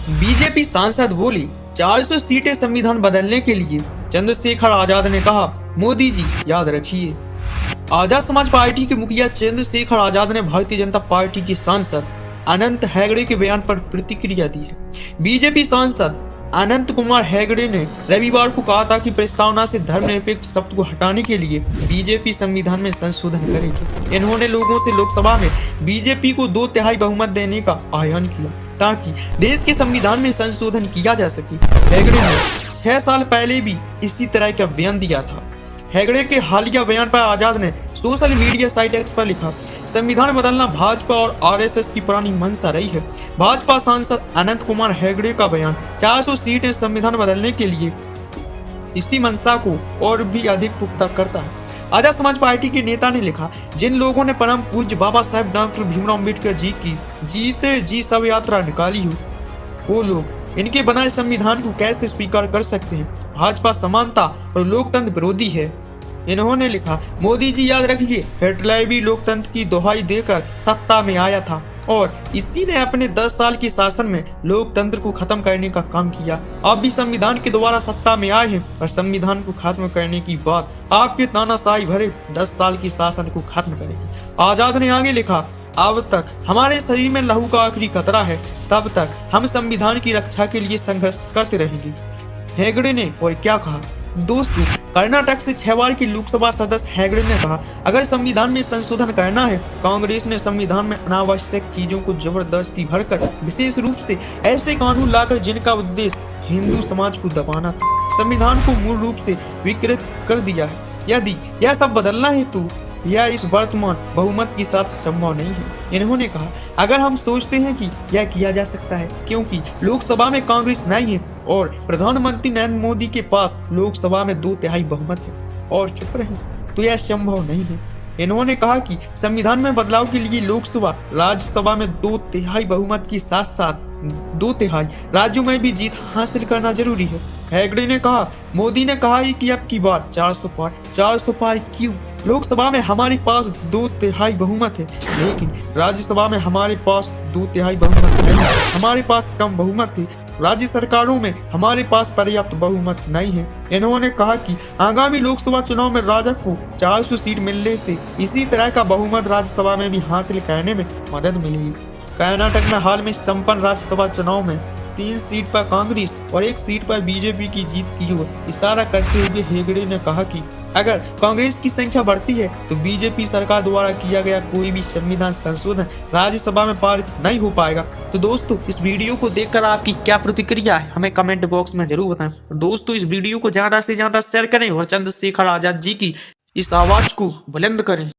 BJP सांसद बोली 400 सीटें संविधान बदलने के लिए। चंद्रशेखर आजाद ने कहा मोदी जी याद रखिए। आजाद समाज पार्टी के मुखिया चंद्रशेखर आजाद ने भारतीय जनता पार्टी के सांसद अनंत हेगड़े के बयान पर प्रतिक्रिया दी है। बीजेपी सांसद अनंत कुमार हेगड़े ने रविवार को कहा था कि प्रस्तावना से धर्मनिरपेक्ष शब्द को हटाने के लिए बीजेपी संविधान में संशोधन करेगी। इन्होंने लोगों से लोकसभा में बीजेपी को 2/3 बहुमत देने का आह्वान किया ताकि देश के संविधान में संशोधन किया जा सके। हेगड़े ने 6 साल पहले भी इसी तरह का बयान दिया था। हेगड़े के हालिया बयान पर आजाद ने सोशल मीडिया साइट एक्स पर लिखा, संविधान बदलना भाजपा और आरएसएस की पुरानी मंशा रही है। भाजपा सांसद अनंत कुमार हेगड़े का बयान 400 सीटें संविधान बदलने के लिए इसी मंशा को और भी अधिक पुख्ता करता है। आजाद समाज पार्टी के नेता ने लिखा, जिन लोगों ने परम पूज्य बाबा साहेब डॉक्टर भीमराव अम्बेडकर जी की जीते जी शव यात्रा निकाली हो, वो लोग इनके बनाए संविधान को कैसे स्वीकार कर सकते हैं। भाजपा समानता और लोकतंत्र विरोधी है। इन्होंने लिखा, मोदी जी याद रखिए, हिटलर भी लोकतंत्र की दुहाई देकर सत्ता में आया था और इसी ने अपने 10 साल के शासन में लोकतंत्र को खत्म करने का काम किया। आप भी संविधान के द्वारा सत्ता में आए हैं और संविधान को खत्म करने की बात आपके तानाशाही भरे 10 साल के शासन को खत्म करेगी। आजाद ने आगे लिखा, अब तक हमारे शरीर में लहू का आखिरी खतरा है, तब तक हम संविधान की रक्षा के लिए संघर्ष करते रहेंगे। हेगड़े ने और क्या कहा दोस्तों, कर्नाटक से 6 बार की लोकसभा सदस्य हेगड़े ने कहा, अगर संविधान में संशोधन करना है, कांग्रेस ने संविधान में अनावश्यक चीजों को जबरदस्ती भरकर विशेष रूप से ऐसे कानून लाकर जिनका उद्देश्य हिंदू समाज को दबाना था, संविधान को मूल रूप से विकृत कर दिया है। यदि यह सब बदलना है तो यह इस वर्तमान बहुमत के साथ संभव नहीं है। इन्होंने कहा, अगर हम सोचते हैं कि यह किया जा सकता है क्योंकि लोकसभा में कांग्रेस नहीं है और प्रधानमंत्री नरेंद्र मोदी के पास लोकसभा में 2/3 बहुमत है और चुप रहे, तो यह संभव नहीं है। इन्होंने कहा कि संविधान में बदलाव के लिए लोकसभा राज्यसभा में 2/3 बहुमत के साथ साथ 2/3 राज्यों में भी जीत हासिल करना जरूरी है। हेगड़े ने कहा, मोदी ने कहा कि अब की बार 400 पार क्यों? लोकसभा में हमारे पास 2/3 बहुमत है, लेकिन राज्यसभा में हमारे पास 2/3 बहुमत नहीं है। हमारे पास कम बहुमत है, राज्य सरकारों में हमारे पास पर्याप्त बहुमत नहीं है। इन्होंने कहा कि आगामी लोकसभा चुनाव में राजग को 400 सीट मिलने से इसी तरह का बहुमत राज्यसभा में भी हासिल करने में मदद मिलेगी। कर्नाटक में हाल में संपन्न राज्यसभा चुनाव में 3 सीट पर कांग्रेस और 1 सीट पर बीजेपी की जीत की ओर इशारा करते हुए हेगड़े ने कहा कि अगर कांग्रेस की संख्या बढ़ती है तो बीजेपी सरकार द्वारा किया गया कोई भी संविधान संशोधन राज्यसभा में पारित नहीं हो पाएगा। तो दोस्तों, इस वीडियो को देखकर आपकी क्या प्रतिक्रिया है हमें कमेंट बॉक्स में जरूर बताएं। दोस्तों, इस वीडियो को ज्यादा से ज्यादा शेयर करें और चंद्रशेखर आजाद जी की इस आवाज को बुलंद करें।